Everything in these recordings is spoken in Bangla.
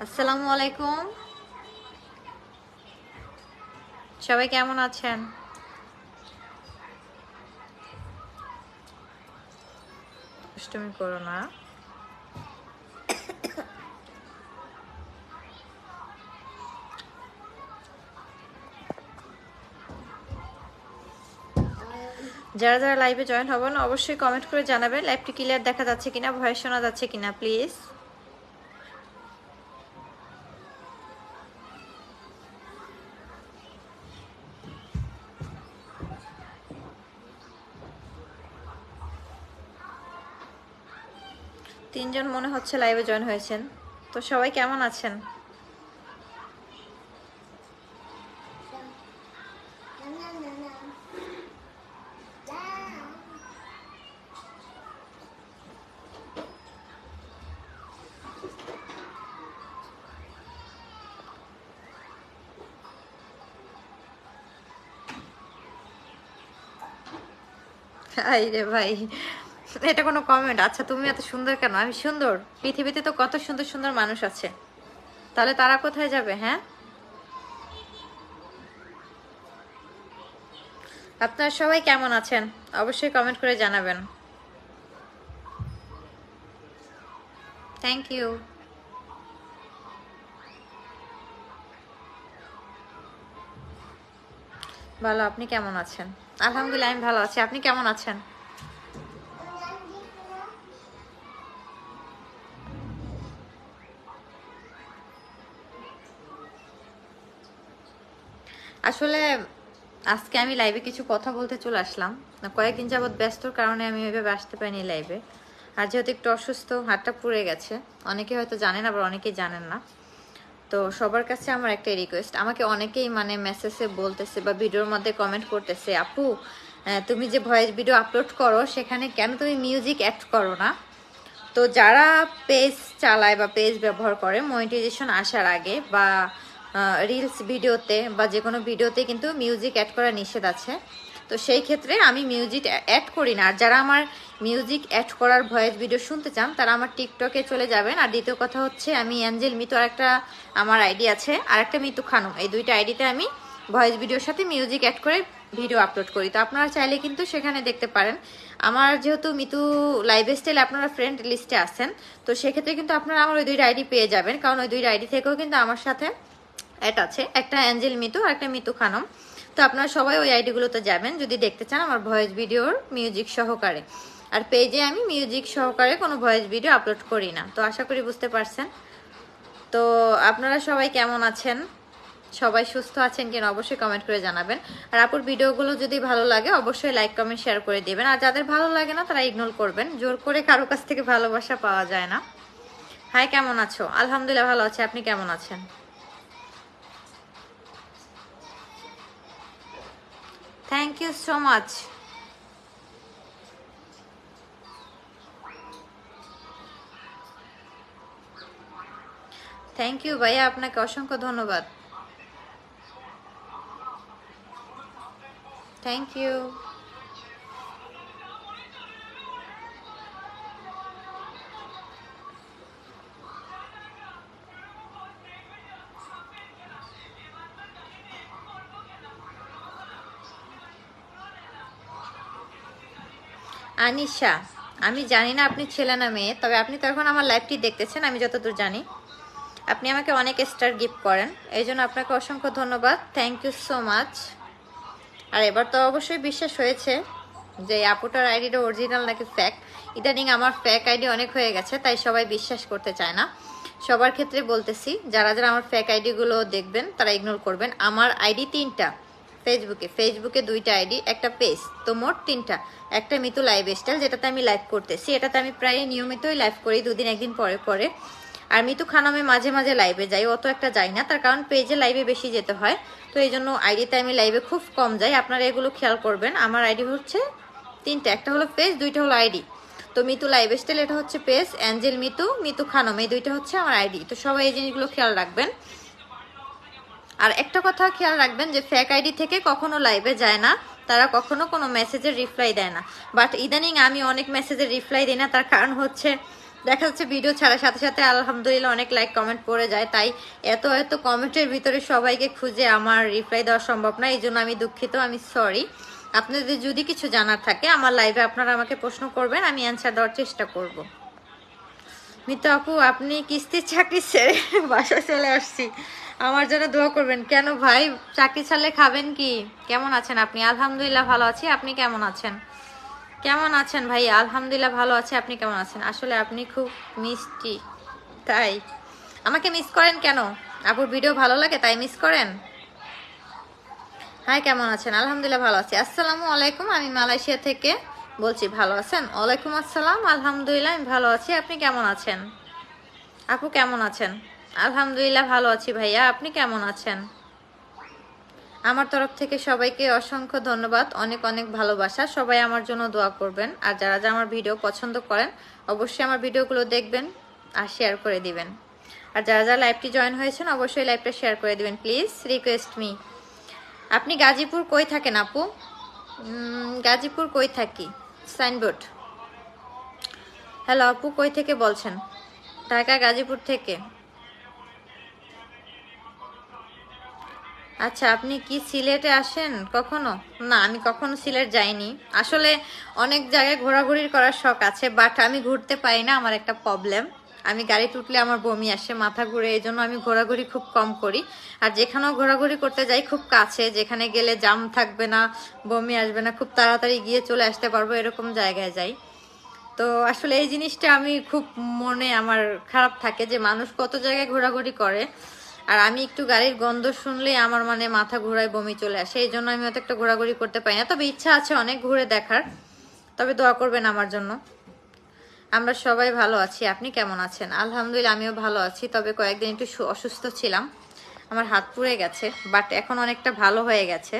আসসালামু আলাইকুম, সবাই কেমন আছেন? দুষ্টুমি করো না। যারা যারা লাইভে জয়েন হবেন অবশ্যই কমেন্ট করে জানাবেন লাইভটি ক্লিয়ার দেখা যাচ্ছে কিনা, ভয়েস শোনা যাচ্ছে কিনা প্লিজ। তিনজন মনে হচ্ছে লাইভে জয়েন হয়েছেন, তো সবাই কেমন আছেন? আই রে ভাই, এটা কোনো কমেন্ট? আচ্ছা, তুমি এত সুন্দর কেন? আমি সুন্দর? পৃথিবীতে তো কত সুন্দর সুন্দর মানুষ আছে, তাহলে তারা কোথায় যাবে? হ্যাঁ, আপনারা সবাই কেমন আছেন অবশ্যই কমেন্ট করে জানাবেন। Thank you. ভালো, আপনি কেমন আছেন? আলহামদুলিল্লাহ আমি ভালো আছি, আপনি কেমন আছেন? আসলে আজকে আমি লাইভে কিছু কথা বলতে চলে আসলাম। কয়েকদিন যাবৎ ব্যস্তর কারণে আমি ওইভাবে আসতে পারিনি লাইভে। আর যেহেতু একটু অসুস্থ, হাতটা পুড়ে গেছে, অনেকে হয়তো জানেন আবার অনেকেই জানেন না। তো সবার কাছে আমার একটা রিকোয়েস্ট, আমাকে অনেকেই মানে মেসেজে বলতেছে বা ভিডিওর মধ্যে কমেন্ট করতেছে, আপু তুমি যে ভয়েস ভিডিও আপলোড করো সেখানে কেন তুমি মিউজিক অ্যাড করো না? তো যারা পেজ চালায় বা পেজ ব্যবহার করে মনিটাইজেশন আসার আগে বা রিলস ভিডিওতে বা যে কোনো ভিডিওতে কিন্তু মিউজিক অ্যাড করা নিষেধ আছে। তো সেই ক্ষেত্রে আমি মিউজিক অ্যাড করি না। আর যারা আমার মিউজিক অ্যাড করার ভয়েস ভিডিও শুনতে চান তারা আমার টিকটকে চলে যাবেন। আর দ্বিতীয় কথা হচ্ছে, আমি অ্যাঞ্জেল মিতু আর একটা আমার আইডি আছে, আর একটা মিতু খানম, এই দুইটা আইডিতে আমি ভয়েস ভিডিওর সাথে মিউজিক অ্যাড করে ভিডিও আপলোড করি। তো আপনারা চাইলে কিন্তু সেখানে দেখতে পারেন। আমার যেহেতু মিতু লাইভ স্টাইল আপনারা ফ্রেন্ড লিস্টে আছেন, তো সেক্ষেত্রে কিন্তু আপনারা আমার ওই দুইটা আইডি পেয়ে যাবেন, কারণ ওই দুইটা আইডি থেকেও কিন্তু আমার সাথে অ্যাড আছে, একটা অ্যাঞ্জেল মিতু আর একটা মিতু খানম। তো আপনারা সবাই ওই আইডিগুলোতে যাবেন যদি দেখতে চান আমার ভয়েস ভিডিওর মিউজিক সহকারে। আর পেজে আমি মিউজিক সহকারে কোনো ভয়েস ভিডিও আপলোড করি না। তো আশা করি বুঝতে পারছেন। তো আপনারা সবাই কেমন আছেন, সবাই সুস্থ আছেন কিনা অবশ্যই কমেন্ট করে জানাবেন। আর আপুর ভিডিওগুলো যদি ভালো লাগে অবশ্যই লাইক কমেন্ট শেয়ার করে দিবেন। আর যাদের ভালো লাগে না তারা ইগনোর করবেন, জোর করে কারো কাছ থেকে ভালোবাসা পাওয়া যায় না। হাই, কেমন আছো? আলহামদুলিল্লাহ ভালো আছি, আপনি কেমন আছেন? Thank you so much. Thank you ভাইয়া, আপনাকে অসংখ্য ধন্যবাদ। Thank you. আনিশা, আমি জানি না আপনি ছেলে না মেয়ে, তবে আপনি তো এখন আমার লাইভটি দেখতেছেন আমি যতদূর জানি। আপনি আমাকে অনেক স্টার গিফট করেন, এই জন্য আপনাকে অসংখ্য ধন্যবাদ। Thank you so much. আর এবার তো অবশ্যই বিশ্বাস হয়েছে যে আপুটার আইডিটা অরিজিনাল নাকি ফ্যাক। ইদানিং আমার ফ্যাক আইডি অনেক হয়ে গেছে, তাই সবাই বিশ্বাস করতে চায় না। সবার ক্ষেত্রে বলতেছি, যারা যারা আমার ফ্যাক আইডিগুলো দেখবেন তারা ইগনোর করবেন। আমার আইডি তিনটা, ফেসবুকে দুইটা আইডি, একটা পেজ, তো মোট তিনটা। একটা মিতু লাইভ স্টাইল, যেটাতে আমি লাইভ করতেছি, এটাতে আমি প্রায় নিয়মিতই লাইভ করি, দুদিন একদিন পরে পরে। আর মিতু খানমে মাঝে মাঝে লাইভে যাই, অত একটা যাই না, তার কারণ পেজে লাইভে বেশি যেতে হয়। তো এই জন্য আইডিতে আমি লাইভে খুব কম যাই, আপনারা এগুলো খেয়াল করবেন। আমার আইডি হচ্ছে তিনটা, একটা হলো পেজ, দুইটা হলো আইডি। তো মিতু লাইভ স্টাইল এটা হচ্ছে পেজ, অ্যাঞ্জেল মিতু, মিতু খানম, এই দুইটা হচ্ছে আমার আইডি। তো সবাই এই জিনিসগুলো খেয়াল রাখবেন। আর একটা কথা খেয়াল রাখবেন যে ফেক আইডি থেকে কখনো লাইভে যায় না, তারা কখনো কোনো মেসেজের রিপ্লাই দেয় না। বাট ইদানিং আমি অনেক মেসেজের রিপ্লাই দিই না, তার কারণ হচ্ছে দেখা যাচ্ছে ভিডিও ছাড়ার সাথে সাথে আলহামদুলিল্লাহ অনেক লাইক কমেন্ট পড়ে যায়, তাই এত এত কমেন্টের ভিতরে সবাইকে খুঁজে আমার রিপ্লাই দেওয়া সম্ভব না, এই জন্য আমি দুঃখিত, আমি সরি। আপনাদের যদি কিছু জানার থাকে আমার লাইভে আপনারা আমাকে প্রশ্ন করবেন, আমি অ্যান্সার দেওয়ার চেষ্টা করব। মিতা আপু আপনি কিস্তির চাকরি ছেড়ে বাসা চলে আসছি, আমার জন্য দোয়া করবেন। কেন ভাই, চাকরি ছাড়লে খাবেন কি? কেমন আছেন আপনি? আলহামদুলিল্লাহ ভালো আছি, আপনি কেমন আছেন? কেমন আছেন ভাই? আলহামদুলিল্লাহ ভালো আছে, আপনি কেমন আছেন? আসলে আপনি খুব মিষ্টি, তাই আমাকে মিস করেন কেন? আপুর ভিডিও ভালো লাগে তাই মিস করেন? হাই কেমন আছেন? আলহামদুলিল্লাহ ভালো আছি। আসসালামু আলাইকুম, আমি মালয়েশিয়া থেকে বলছি, ভালো আছেন? ওয়ালাইকুম আসসালাম, আলহামদুলিল্লাহ আমি ভালো আছি, আপনি কেমন আছেন? আপু কেমন আছেন? আলহামদুলিল্লাহ ভালো আছি ভাইয়া, আপনি কেমন আছেন? আমার তরফ থেকে সবাইকে অসংখ্য ধন্যবাদ, অনেক অনেক ভালোবাসা। সবাই আমার জন্য দোয়া করবেন, আর যারা যারা আমার ভিডিও পছন্দ করেন অবশ্যই আমার ভিডিওগুলো দেখবেন আর শেয়ার করে দিবেন। আর যারা যারা লাইভটি জয়েন হয়েছেন অবশ্যই লাইভটা শেয়ার করে দিবেন প্লিজ, রিকোয়েস্ট মি। আপনি গাজীপুর কই থাকেন আপু? গাজীপুর কই থাকি? সাইনবোর্ড। হ্যালো আপু, কই থেকে বলছেন? ঢাকা গাজীপুর থেকে। আচ্ছা, আপনি কি সিলেটে আসেন কখনো? না, আমি কখনো সিলেট যাইনি। আসলে অনেক জায়গায় ঘোরাঘুরি করার শখ আছে, বাট আমি ঘুরতে পারি না, আমার একটা প্রবলেম। আমি গাড়িতে উঠলে আমার বমি আসে, মাথা ঘুরে, এই জন্য আমি ঘোরাঘুরি খুব কম করি। আর যেখানেও ঘোরাঘুরি করতে যাই খুব কাছে, যেখানে গেলে জাম থাকবে না, বমি আসবে না, খুব তাড়াতাড়ি গিয়ে চলে আসতে পারবো, এরকম জায়গায় যাই। তো আসলে এই জিনিসটা আমি খুব মনে আমার খারাপ থাকে যে মানুষ কত জায়গায় ঘোরাঘুরি করে, আর আমি একটু গাড়ির গন্ধ শুনলেই আমার মানে মাথা ঘোরায়, বমি চলে আসে, এই জন্য আমি অত একটা ঘোরাঘুরি করতে পারি না। তবে ইচ্ছা আছে অনেক ঘুরে দেখার, তবে দোয়া করবেন আমার জন্য। আমরা সবাই ভালো আছি, আপনি কেমন আছেন? আলহামদুলিল্লাহ আমিও ভালো আছি, তবে কয়েকদিন একটু অসুস্থ ছিলাম, আমার হাত পুড়ে গেছে, বাট এখন অনেকটা ভালো হয়ে গেছে।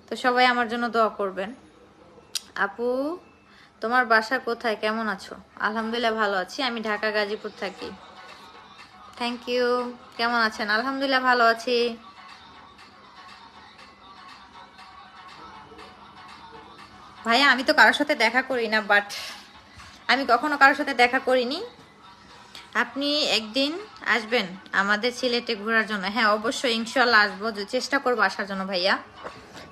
তো সবাই আমার জন্য দোয়া করবেন। আপু তোমার বাসা কোথায়, কেমন আছো? আলহামদুলিল্লাহ ভালো আছি, আমি ঢাকা গাজীপুর থাকি। Thank you. কেমন আছেন? আলহামদুলিল্লাহ ভালো আছি। ভাইয়া আমি তো কারোর সাথে দেখা করি না, বাট আমি কখনো কারোর সাথে দেখা করিনি। আপনি একদিন আসবেন আমাদের সিলেটে ঘোরার জন্য? হ্যাঁ অবশ্যই, ইনশাল্লাহ আসবো, চেষ্টা করবো আসার জন্য ভাইয়া,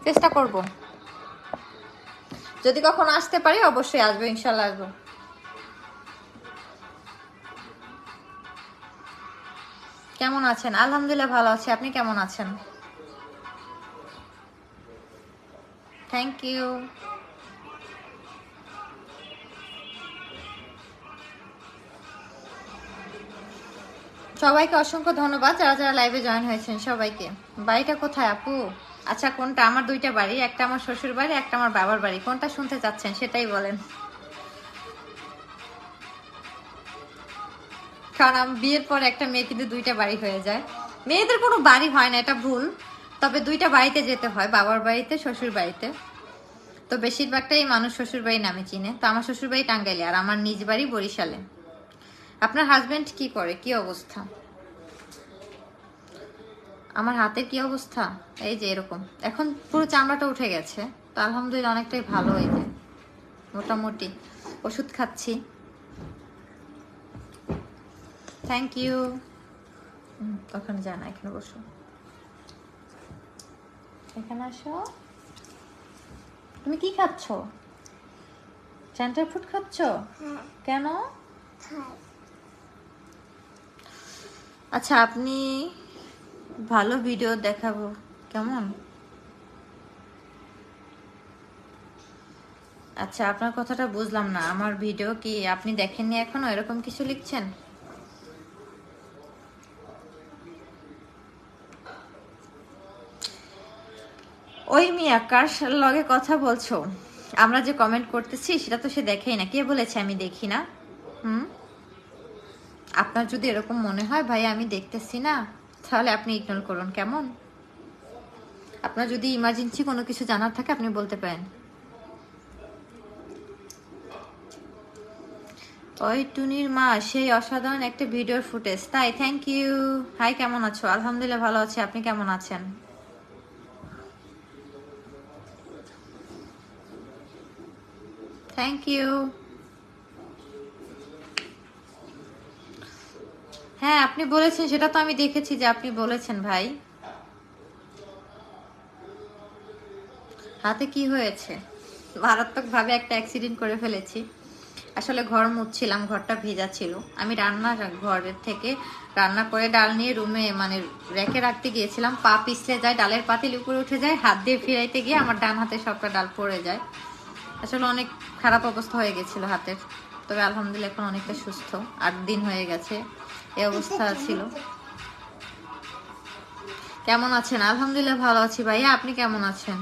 চেষ্টা করব। যদি কখনো আসতে পারি অবশ্যই আসবো, ইনশাল্লাহ আসবো। কেমন আছেন? আলহামদুলিল্লাহ ভালো আছি, আপনি কেমন আছেন? Thank you. সবাইকে অসংখ্য ধন্যবাদ যারা যারা লাইভে জয়েন হয়েছেন সবাইকে। বাড়িটা কোথায় আপু? আচ্ছা কোনটা? আমার দুইটা বাড়ি, একটা আমার শ্বশুর বাড়ি, একটা আমার বাবার বাড়ি, কোনটা শুনতে চাচ্ছেন সেটাই বলেন। কারণ আমি বিয়ের পর একটা মেয়ে কিন্তু দুইটা বাড়ি হয়ে যায়। মেয়েদের কোনো বাড়ি হয় না, এটা ভুল, তবে দুইটা বাড়িতে যেতে হয়, বাবার বাড়িতে শ্বশুর বাড়িতে। তো বেশিরভাগটাই মানুষ শ্বশুর বাড়ি নামে চিনে। তো আমার শ্বশুর বাড়ি টাঙ্গাইলে, আর আমার নিজ বাড়ি বরিশালে। আপনার হাজবেন্ড কি করে, কি অবস্থা? আমার হাতের কি অবস্থা? এই যে এরকম, এখন পুরো চামড়াটা উঠে গেছে, তো আলহামদুলিল্লাহ অনেকটাই ভালো, এই যে মোটামুটি ওষুধ খাচ্ছি। Thank you. ওখানে যায় না, এখানে বসো, এখানে আসো। তুমি কি খাচ্ছ? সেন্টার ফুড খাচ্ছ? কেন? আচ্ছা আপনি ভালো ভিডিও দেখাবো কেমন? আচ্ছা আপনার কথাটা বুঝলাম না, আমার ভিডিও কি আপনি দেখেননি এখনো, এরকম কিছু লিখছেন? ওই মিয়া কার লগে কথা বলছো? আমরা যে কমেন্ট করতেছি সেটা তো সে দেখেই না, কে বলেছে আমি দেখি না? হুম, আপনার যদি এরকম মনে হয় ভাই আমি দেখতেছি না, তাহলে আপনি ইগনোর করুন কেমন? আপনার যদি ইমার্জেন্সি কোনো কিছু জানার থাকে আপনি বলতে পারেন। ওই টুনির মা সেই অসাধারণ একটা ভিডিওর ফুটেজ, তাই? Thank you. হাই কেমন আছো? আলহামদুলিল্লাহ ভালো আছি, আপনি কেমন আছেন? Thank you. হ্যাঁ আপনি বলেছেন, সেটা তো আমি দেখেছি যে আপনি বলেছেন ভাই। হাতে কি হয়েছে? মারাত্মক ভাবে একটা অ্যাক্সিডেন্ট করে ফেলেছি। আসলে ঘর মুছছিলাম, ঘরটা ভেজা ছিল। আমি ঘরের থেকে রান্না করে ডাল নিয়ে রুমে মানে রেখে রাখতে গিয়েছিলাম, পা পিছলে যায়, ডালের পাতিল উপরে উঠে যায়, হাত দিয়ে ফিরাইতে গিয়ে আমার ডান হাতে সবটা ডাল পড়ে যায়। আসলে অনেক খারাপ অবস্থা হয়ে গেছিল হাতের। তবে আলহামদুলিল্লাহ এখন অনেকটা সুস্থ, 8 দিন হয়ে গেছে এই অবস্থা ছিল। কেমন আছেন? আলহামদুলিল্লাহ ভালো আছি ভাইয়া, আপনি কেমন আছেন?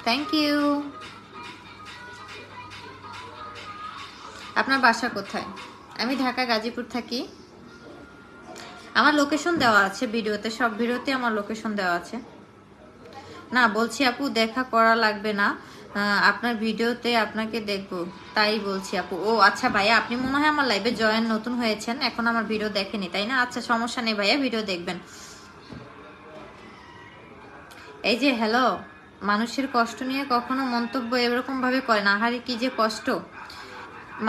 Thank you. আপনার বাসা কোথায়? আমি ঢাকা গাজীপুর থাকি। আমার লোকেশন দেওয়া আছে ভিডিওতে, সব ভিডিওতে আমার লোকেশন দেওয়া আছে। না বলছি আপু দেখা করা লাগবে না, আপনার ভিডিওতে আপনাকে দেখবো তাই বলছি আপু। ও আচ্ছা ভাইয়া, আপনি মনে হয় আমার লাইভে জয়েন নতুন হয়েছেন, এখন আমার ভিডিও দেখেনি তাই না? আচ্ছা সমস্যা নেই ভাইয়া, ভিডিও দেখবেন। এই যে হ্যালো, মানুষের কষ্ট নিয়ে কখনো মন্তব্য এরকম ভাবে করে না। আহারে কি যে কষ্ট,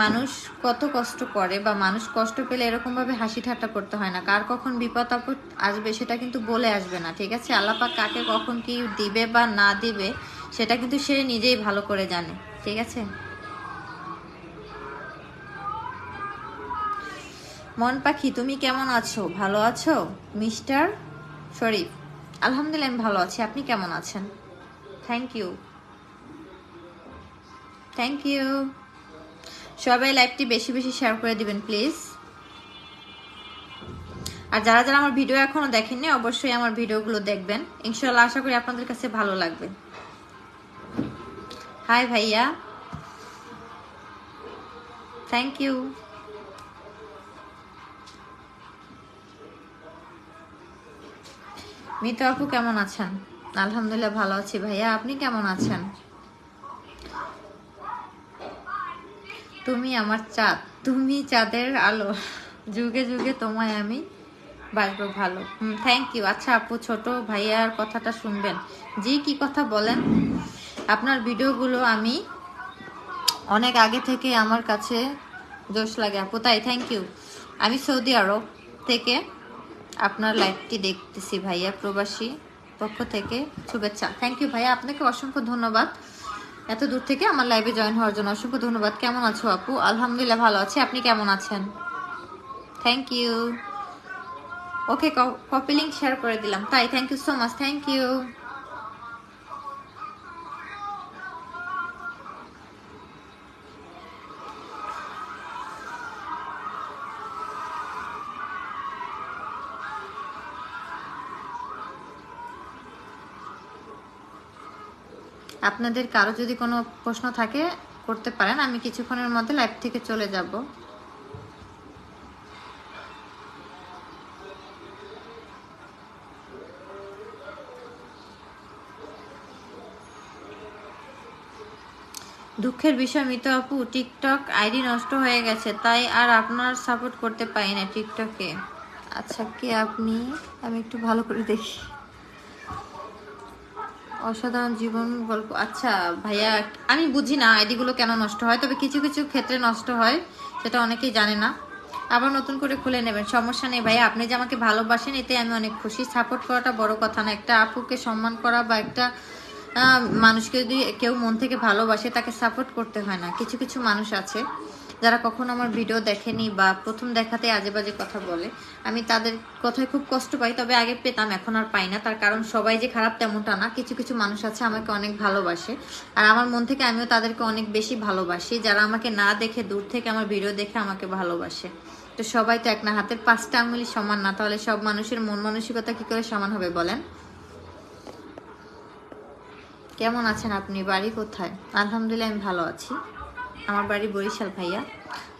মানুষ কত কষ্ট করে, বা মানুষ কষ্ট পেলে এরকম ভাবে হাসি ঠাট্টা করতে হয় না। কার কখন বিপদ আপদ আসবে সেটা কিন্তু বলে আসবে না, ঠিক আছে? আল্লাহ পাক কাকে কখন কি দিবে বা না দিবে সেটা কিন্তু সে নিজেই ভালো করে জানে, ঠিক আছে? মন পাখি তুমি কেমন আছো? ভালো আছো মিস্টার শরীফ? আলহামদুলিল্লাহ আমি ভালো আছি, আপনি কেমন আছেন? Thank you, thank you. সবাই লাইভটি বেশি বেশি শেয়ার করে দিবেন প্লিজ। আর যারা যারা আমার ভিডিও এখনো দেখেননি অবশ্যই আমার ভিডিওগুলো দেখবেন, ইনশাআল্লাহ আশা করি আপনাদের কাছে ভালো লাগবে। হাই ভাইয়া, থ্যাংক ইউ। মিতু আপু কেমন আছেন? আলহামদুলিল্লাহ ভালো আছি ভাইয়া, আপনি কেমন আছেন? তুমি আমার চাঁদ, তুমি চাঁদের আলো, যুগে যুগে তোমায় আমি বাসবো ভালো। Thank you. আচ্ছা আপু, ছোট ভাইয়ার কথাটা শুনবেন। জি, কি কথা বলেন? আপনার ভিডিওগুলো আমি অনেক আগে থেকে আমার কাছে জোশ লাগে আপু, তাই থ্যাংক ইউ। আমি সৌদি আরব থেকে আপনার লাইভটি দেখতেছি ভাইয়া, প্রবাসী পক্ষ থেকে শুভেচ্ছা। থ্যাংক ইউ ভাইয়া, আপনাকে অসংখ্য ধন্যবাদ এত দূর থেকে আমার লাইভে জয়েন হওয়ার জন্য, অসংখ্য ধন্যবাদ। কেমন আছো আপু? আলহামদুলিল্লাহ ভালো আছি, আপনি কেমন আছেন? Thank you. Okay, copy link share করে দিলাম, তাই thank you so much, thank you. আপনাদের কারো যদি কোনো প্রশ্ন থাকে করতে পারেন, আমি কিছুক্ষণের মধ্যে লাইভ থেকে চলে যাব। দুঃখের বিষয় মিতু আপু, টিকটক আইডি নষ্ট হয়ে গেছে, তাই আর আপনার সাপোর্ট করতে পারি না টিকটকে। আচ্ছা কে আপনি? আমি একটু ভালো করে দেখি। অসাধারণ জীবন গল্প, আচ্ছা ভাইয়া আমি বুঝি না আইডিগুলো কেন নষ্ট হয়, তবে কিছু কিছু ক্ষেত্রে নষ্ট হয়, সেটা অনেকেই জানে না। আবার নতুন করে খুলে নেবেন, সমস্যা নেই ভাইয়া। আপনি যে আমাকে ভালোবাসেন এতে আমি অনেক খুশি। সাপোর্ট করাটা বড় কথা না, একটা আপুকে সম্মান করা বা একটা মানুষকে যদি কেউ মন থেকে ভালোবাসে তাকে সাপোর্ট করতে হয় না। কিছু কিছু মানুষ আছে যারা কখনো আমার ভিডিও দেখেনি বা প্রথম দেখাতে আজে বাজে কথা বলে, আমি তাদের কথায় খুব কষ্ট পাই। তবে আগে পেতাম, এখন আর পাই না। তার কারণ সবাই যে খারাপ তেমনটা না, কিছু কিছু মানুষ আছে আমাকে অনেক ভালোবাসে, আর আমার মন থেকে আমিও তাদেরকে অনেক বেশি ভালোবাসি, যারা আমাকে না দেখে দূর থেকে আমার ভিডিও দেখে আমাকে ভালোবাসে। তো সবাই তো এক না, হাতের 5টা আঙুলি সমান না, তাহলে সব মানুষের মন মানসিকতা কি করে সমান হবে বলেন? কেমন আছেন আপনি? বাড়ি কোথায়? আলহামদুলিল্লাহ আমি ভালো আছি, আমার বাড়ি বরিশাল ভাইয়া।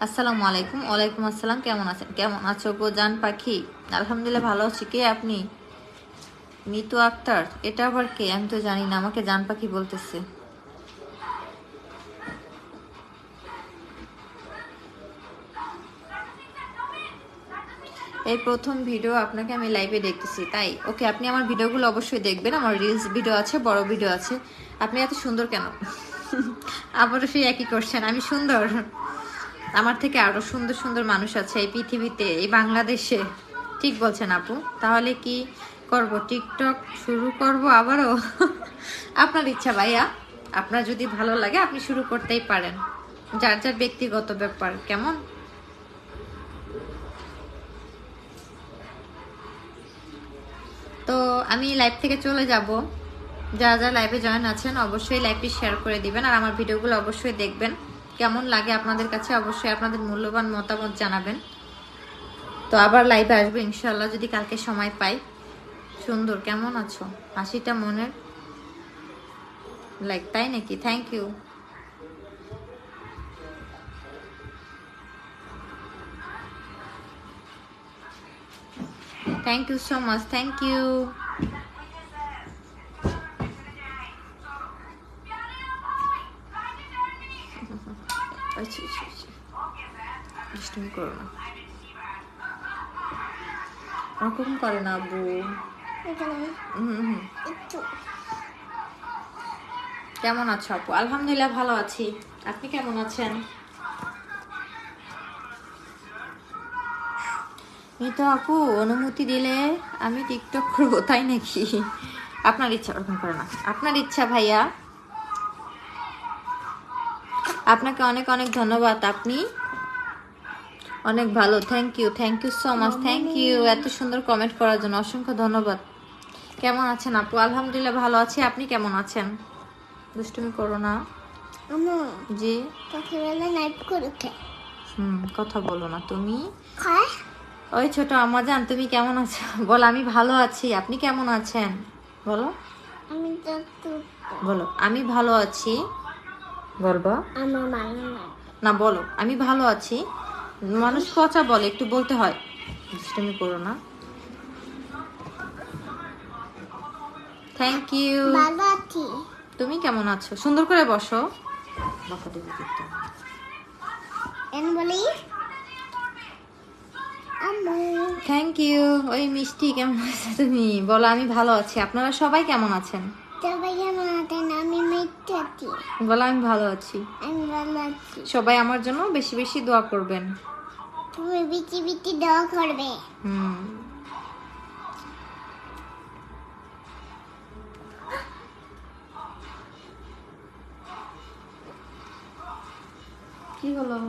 আসসালামু আলাইকুম। ওয়ালাইকুম আসসালাম। কেমন আছেন? কেমন আছো গো জান পাখি? আলহামদুলিল্লাহ ভালো আছি। কে আপনি? মিতু আক্তার? এটা আবার কে? আমি তো জানি না, আমাকে জান পাখি বলতেছে। এই প্রথম ভিডিও আপনাকে আমি লাইভে দেখতেছি, তাই ওকে। আপনি আমার ভিডিওগুলো অবশ্যই দেখবেন, আমার রিলস ভিডিও আছে, বড় ভিডিও আছে। আপনি এত সুন্দর কেন? আবারও সেই একই কোশ্চেন, আমি সুন্দর? আমার থেকে আরো সুন্দর সুন্দর মানুষ আছে এই পৃথিবীতে, এই বাংলাদেশে। ঠিক বলছেন আপু। তাহলে কি করব, টিকটক শুরু করব আবারও? আপনার ইচ্ছা ভাইয়া, আপনার যদি ভালো লাগে আপনি শুরু করতেই পারেন, যার যার ব্যক্তিগত ব্যাপার। কেমন? তো আমি লাইভ থেকে চলে যাব। যারা যারা লাইভে জয়েন আছেন অবশ্যই লাইভটি শেয়ার করে দিবেন, আর আমার ভিডিওগুলো অবশ্যই দেখবেন। কেমন লাগে আপনাদের কাছে অবশ্যই আপনাদের মূল্যবান মতামত জানাবেন। তো আবার লাইভে আসবো ইনশাল্লাহ যদি কালকে সময় পাই। সুন্দর, কেমন আছো? হাসিটা মনের লাইক, তাই নাকি? Thank you. Thank you so much, thank you. দুষ্টুমি করো না, ওরকম করে না আব্বু। কেমন আছো আপু? আলহামদুলিল্লাহ ভালো আছি, আপনি কেমন আছেন? এই তো আপু, অনুমতি দিলে আমি টিকটক করবো, তাই নাকি? আপনার ইচ্ছা, ওরকম করে না, আপনার ইচ্ছা ভাইয়া। আপনাকে অনেক অনেক ধন্যবাদ, আপনি অনেক ভালো। Thank you so much, thank you এত সুন্দর কমেন্ট করার জন্য, অসংখ্য ধন্যবাদ। কেমন আছেন আপু? আলহামদুলিল্লাহ ভালো আছি, আপনি কেমন আছেন? দুষ্টুমি করো না। জি, কথা বলো না তুমি। ওই ছোট আমাজান, তুমি কেমন আছো? বলো আমি ভালো আছি, আপনি কেমন আছেন? বলো, বলো আমি ভালো আছি। বলবো না, বলো আমি ভালো আছি। মানুষ পচা বলে, একটু বলতে হয়। দুষ্টুমি করো না। Thank you. তুমি কেমন আছো? সুন্দর করে বসো। Thank you. ওই মিষ্টি, কেমন আছো তুমি? বলো আমি ভালো আছি, আপনারা সবাই কেমন আছেন? বলো আমি ভালো আছি। সবাই আমার জন্য বেশি বেশি দোয়া করবেন। তুমি বেশি বেশি দোয়া করবে। কি হলো?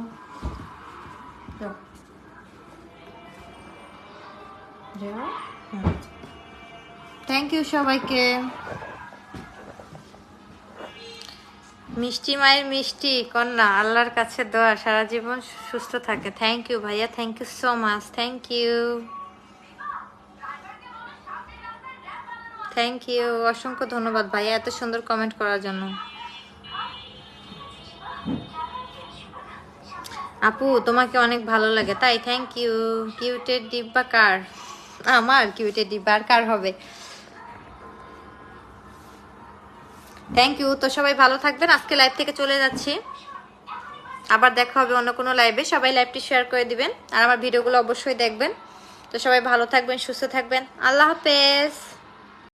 থ্যাংক ইউ সবাইকে। মিষ্টি মায়ের মিষ্টি কন্যা, আল্লাহর কাছে দোয়া সারা জীবন সুস্থ থাকে। থ্যাংক ইউ ভাইয়া, thank you so much, thank you. Thank you, অসংখ্য ধন্যবাদ ভাইয়া এত সুন্দর কমেন্ট করার জন্য। আপু তোমাকে অনেক ভালো লাগে তাই, থ্যাংক ইউ। কিউটের ডিব্বা কার? আমার কিউটের ডিব্বা, আর কার হবে? Thank you. তো সবাই ভালো থাকবেন, আজকে লাইভ থেকে চলে যাচ্ছি, আবার দেখা হবে অন্য কোনো লাইভে। সবাই লাইভটি শেয়ার করে দিবেন, আর আমার ভিডিওগুলো অবশ্যই দেখবেন। তো সবাই ভালো থাকবেন, সুস্থ থাকবেন, আল্লাহ হাফেজ।